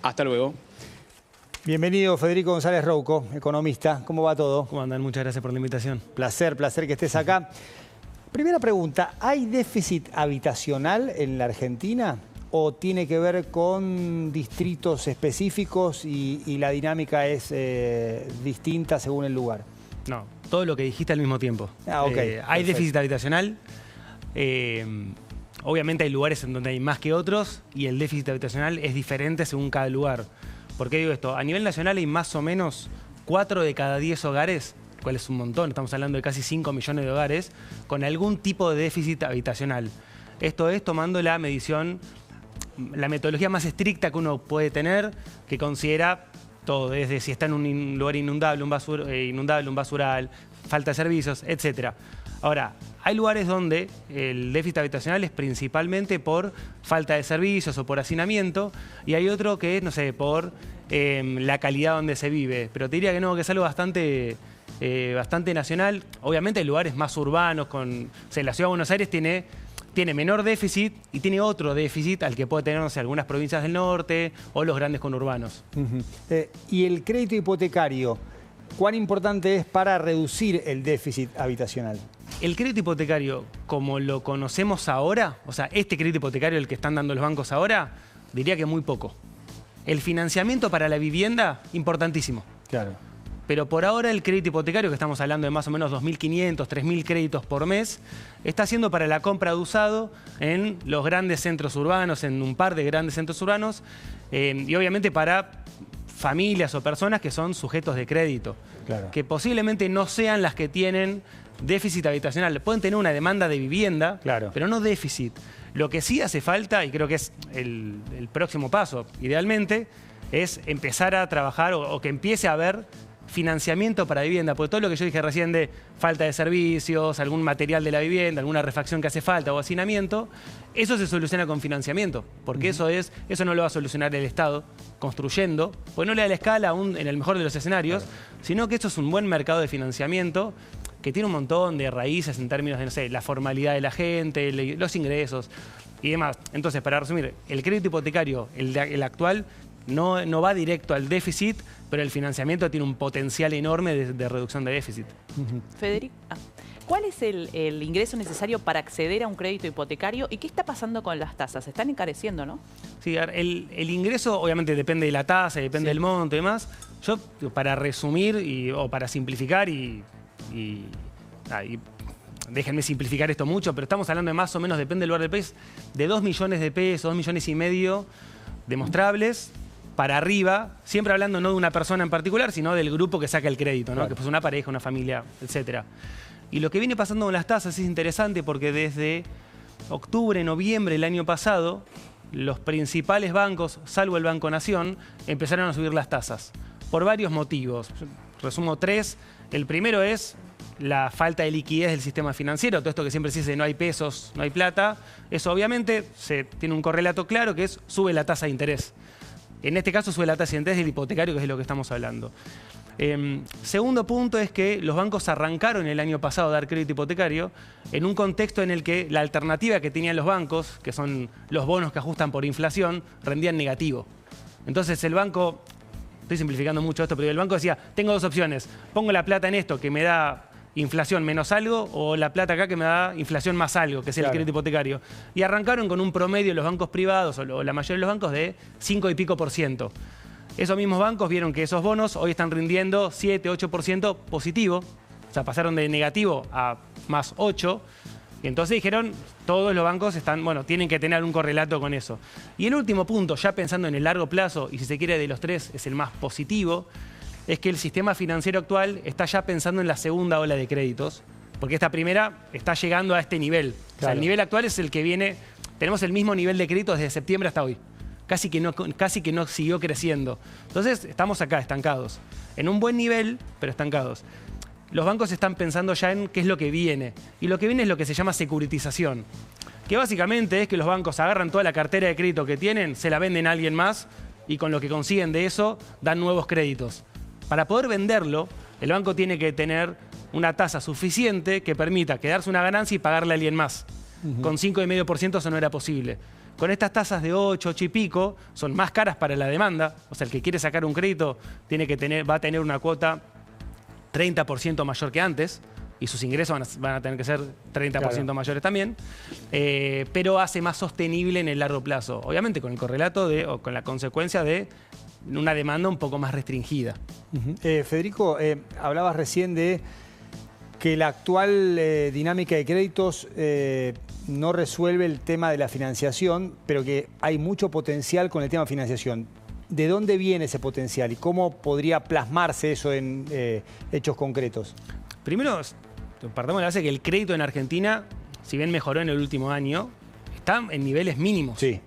Hasta luego. Bienvenido, Federico González Rouco, economista. ¿Cómo va todo? ¿Cómo andan? Muchas gracias por la invitación. Placer que estés acá. Primera pregunta, ¿hay déficit habitacional en la Argentina o tiene que ver con distritos específicos y la dinámica es distinta según el lugar? No, todo lo que dijiste al mismo tiempo. Ok. Hay déficit habitacional. Obviamente hay lugares en donde hay más que otros y el déficit habitacional es diferente según cada lugar. ¿Por qué digo esto? A nivel nacional hay más o menos 4 de cada 10 hogares, cual es un montón, estamos hablando de casi 5 millones de hogares, con algún tipo de déficit habitacional. Esto es tomando la medición, la metodología más estricta que uno puede tener, que considera todo, desde si está en un lugar inundable, un basural, falta de servicios, etc. Ahora, hay lugares donde el déficit habitacional es principalmente por falta de servicios o por hacinamiento, y hay otro que es, no sé, por la calidad donde se vive. Pero te diría que no, que es algo bastante nacional. Obviamente hay lugares más urbanos, o sea, la Ciudad de Buenos Aires tiene menor déficit y tiene otro déficit al que puede tener, no sé, algunas provincias del norte o los grandes conurbanos. ¿Y el crédito hipotecario, cuán importante es para reducir el déficit habitacional? El crédito hipotecario, como lo conocemos ahora, o sea, este crédito hipotecario, el que están dando los bancos ahora, diría que muy poco. El financiamiento para la vivienda, importantísimo. Claro. Pero por ahora el crédito hipotecario, que estamos hablando de más o menos 2.500, 3.000 créditos por mes, está siendo para la compra de usado en los grandes centros urbanos, en un par de grandes centros urbanos, y obviamente para familias o personas que son sujetos de crédito, Claro. que posiblemente no sean las que tienen déficit habitacional. Pueden tener una demanda de vivienda, Claro. pero no déficit. Lo que sí hace falta, y creo que es el próximo paso, idealmente, es empezar a trabajar o que empiece a haber financiamiento para vivienda, porque todo lo que yo dije recién de falta de servicios, algún material de la vivienda, alguna refacción que hace falta o hacinamiento, eso se soluciona con financiamiento, porque eso no lo va a solucionar el Estado construyendo, porque no le da la escala aún en el mejor de los escenarios, sino que esto es un buen mercado de financiamiento que tiene un montón de raíces en términos de, no sé, la formalidad de la gente, los ingresos y demás. Entonces, para resumir, el crédito hipotecario, el actual, no va directo al déficit, pero el financiamiento tiene un potencial enorme de reducción de déficit. Federico, ¿cuál es el ingreso necesario para acceder a un crédito hipotecario y qué está pasando con las tasas? Se están encareciendo, ¿no? Sí, el ingreso obviamente depende de la tasa, depende del monto y demás. Yo, para resumir o para simplificar déjenme simplificar esto mucho, pero estamos hablando de más o menos, depende del lugar del país, de 2 millones de pesos, 2 millones y medio demostrables para arriba, siempre hablando no de una persona en particular, sino del grupo que saca el crédito, ¿no? Claro. Que pues una pareja, una familia, etc. Y lo que viene pasando con las tasas es interesante porque desde octubre, noviembre del año pasado, los principales bancos, salvo el Banco Nación, empezaron a subir las tasas por varios motivos. Resumo 3. El primero es la falta de liquidez del sistema financiero, todo esto que siempre se dice no hay pesos, no hay plata. Eso obviamente tiene un correlato claro que es sube la tasa de interés. En este caso sube la tasa de interés del hipotecario, que es de lo que estamos hablando. Segundo punto es que los bancos arrancaron el año pasado a dar crédito hipotecario en un contexto en el que la alternativa que tenían los bancos, que son los bonos que ajustan por inflación, rendían negativo. Entonces el banco, estoy simplificando mucho esto, pero el banco decía, tengo dos opciones, pongo la plata en esto que me da inflación menos algo o la plata acá que me da inflación más algo, que es el crédito hipotecario. Y arrancaron con un promedio los bancos privados o la mayoría de los bancos de 5 y pico por ciento. Esos mismos bancos vieron que esos bonos hoy están rindiendo 7, 8% positivo, o sea, pasaron de negativo a más 8, y entonces dijeron, todos los bancos tienen que tener un correlato con eso. Y el último punto, ya pensando en el largo plazo, y si se quiere de los tres es el más positivo, es que el sistema financiero actual está ya pensando en la segunda ola de créditos, porque esta primera está llegando a este nivel. Claro. O sea, el nivel actual es el que viene, tenemos el mismo nivel de créditos desde septiembre hasta hoy. Casi que no siguió creciendo. Entonces, estamos acá, estancados. En un buen nivel, pero estancados. Los bancos están pensando ya en qué es lo que viene. Y lo que viene es lo que se llama securitización. Que básicamente es que los bancos agarran toda la cartera de crédito que tienen, se la venden a alguien más y con lo que consiguen de eso dan nuevos créditos. Para poder venderlo, el banco tiene que tener una tasa suficiente que permita quedarse una ganancia y pagarle a alguien más. Con 5,5% eso no era posible. con estas tasas de 8, 8 y pico, son más caras para la demanda. O sea, el que quiere sacar un crédito va a tener una cuota 30% mayor que antes, y sus ingresos van a tener que ser 30% mayores también, pero hace más sostenible en el largo plazo. Obviamente con el correlato o con la consecuencia de una demanda un poco más restringida. Federico, hablabas recién de que la actual dinámica de créditos no resuelve el tema de la financiación, pero que hay mucho potencial con el tema de financiación. ¿De dónde viene ese potencial y cómo podría plasmarse eso en hechos concretos? Primero, partamos de la base que el crédito en Argentina, si bien mejoró en el último año, está en niveles mínimos. Sí.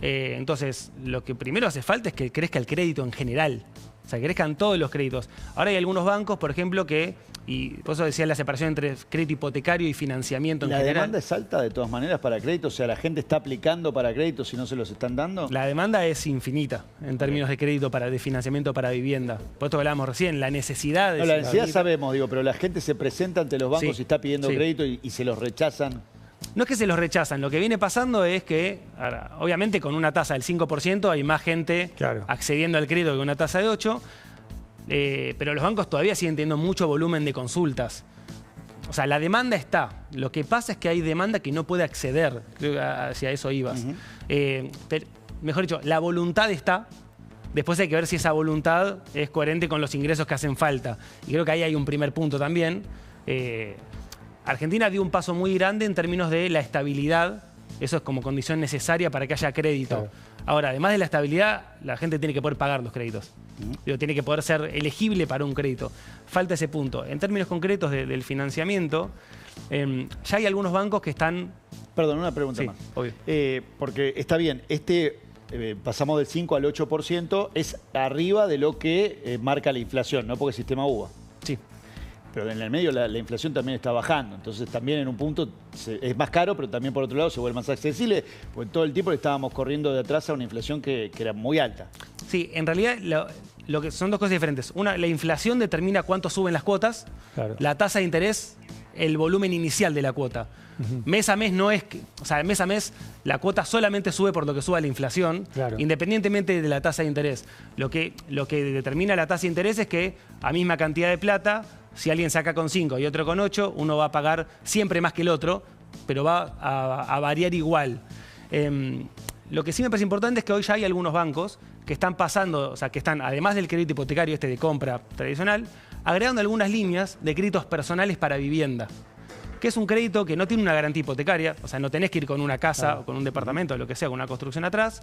Entonces, lo que primero hace falta es que crezca el crédito en general. O sea, que crezcan todos los créditos. Ahora hay algunos bancos, por ejemplo, y por eso decía la separación entre crédito hipotecario y financiamiento en general. ¿La demanda es alta de todas maneras para créditos? O sea, ¿la gente está aplicando para créditos y no se los están dando? La demanda es infinita en términos de crédito de financiamiento para vivienda. Por esto hablábamos recién, la necesidad de... No, la necesidad sabemos, pero la gente se presenta ante los bancos Sí, y está pidiendo sí. crédito y se los rechazan. No es que se los rechazan, lo que viene pasando es que, ahora, obviamente con una tasa del 5% hay más gente accediendo al crédito que una tasa de 8%, pero los bancos todavía siguen teniendo mucho volumen de consultas. O sea, la demanda está. Lo que pasa es que hay demanda que no puede acceder. Creo que hacia eso ibas. Mejor dicho, la voluntad está. Después hay que ver si esa voluntad es coherente con los ingresos que hacen falta. Y creo que ahí hay un primer punto también. Argentina dio un paso muy grande en términos de la estabilidad. Eso es como condición necesaria para que haya crédito. Claro. Ahora, además de la estabilidad, la gente tiene que poder pagar los créditos. Tiene que poder ser elegible para un crédito. Falta ese punto. En términos concretos del financiamiento, ya hay algunos bancos que están... Perdón, una pregunta más. Obvio. Porque está bien, pasamos del 5 al 8%, es arriba de lo que marca la inflación, ¿no? Porque es sistema UVA. Sí. Pero en el medio la inflación también está bajando. Entonces también en un punto es más caro, pero también por otro lado se vuelve más accesible, porque todo el tiempo le estábamos corriendo de atrás a una inflación que era muy alta. Sí, en realidad lo que son dos cosas diferentes. Una, la inflación determina cuánto suben las cuotas. Claro. La tasa de interés, el volumen inicial de la cuota. Mes a mes no es o sea, mes a mes la cuota solamente sube por lo que suba la inflación, independientemente de la tasa de interés. Lo que determina la tasa de interés es que a misma cantidad de plata, si alguien saca con 5 y otro con 8, uno va a pagar siempre más que el otro, pero va a variar igual. Lo que sí me parece importante es que hoy ya hay algunos bancos que están pasando, o sea, que están, además del crédito hipotecario de compra tradicional, agregando algunas líneas de créditos personales para vivienda, que es un crédito que no tiene una garantía hipotecaria, o sea, no tenés que ir con una casa o con un departamento o lo que sea, con una construcción atrás,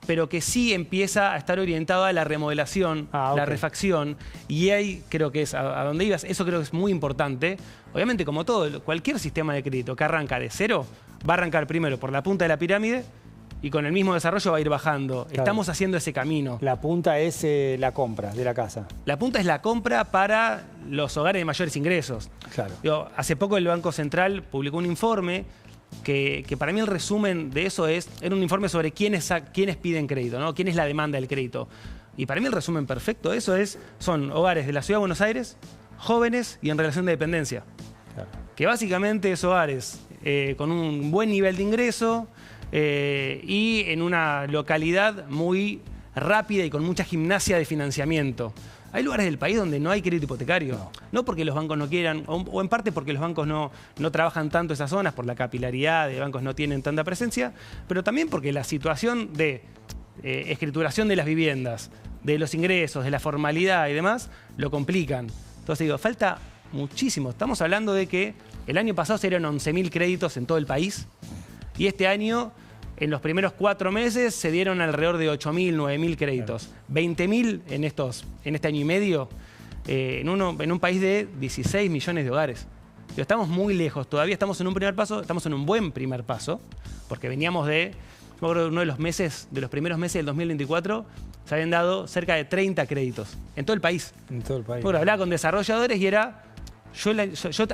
pero que sí empieza a estar orientado a la remodelación, la refacción, y ahí creo que es a donde ibas, eso creo que es muy importante. Obviamente, como todo, cualquier sistema de crédito que arranca de cero, va a arrancar primero por la punta de la pirámide y con el mismo desarrollo va a ir bajando. Claro. Estamos haciendo ese camino. La punta es la compra de la casa. La punta es la compra para los hogares de mayores ingresos. Claro. Hace poco el Banco Central publicó un informe que para mí el resumen de eso era un informe sobre quiénes piden crédito, ¿no? Quién es la demanda del crédito. Y para mí el resumen perfecto de eso son hogares de la Ciudad de Buenos Aires, jóvenes y en relación de dependencia. Claro. Que básicamente es hogares con un buen nivel de ingreso y en una localidad muy rápida y con mucha gimnasia de financiamiento. Hay lugares del país donde no hay crédito hipotecario. No porque los bancos no quieran, o en parte porque los bancos no trabajan tanto esas zonas, por la capilaridad de bancos no tienen tanta presencia, pero también porque la situación de escrituración de las viviendas, de los ingresos, de la formalidad y demás, lo complican. Entonces digo, falta muchísimo. Estamos hablando de que el año pasado se dieron 11.000 créditos en todo el país y este año, en los primeros 4 meses, se dieron alrededor de 8.000, 9.000 créditos. 20.000 en este año y medio, en un país de 16 millones de hogares. Pero estamos muy lejos, todavía estamos en un primer paso, estamos en un buen primer paso, porque veníamos de, yo creo que uno de los primeros meses del 2024, se habían dado cerca de 30 créditos en todo el país. En todo el país. Bueno, hablaba con desarrolladores y era, yo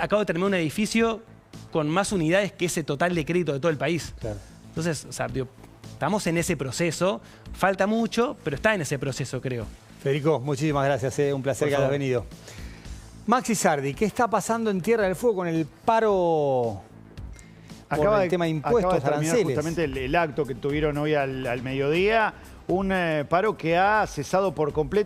acabo de terminar un edificio con más unidades que ese total de crédito de todo el país. Claro. Entonces, o sea, estamos en ese proceso, falta mucho, pero está en ese proceso, creo. Federico, muchísimas gracias, un placer que hayas venido. Maxi Sardi, ¿qué está pasando en Tierra del Fuego con el paro por el tema de impuestos, acaba de terminar aranceles. justamente el acto que tuvieron hoy al mediodía, un paro que ha cesado por completo.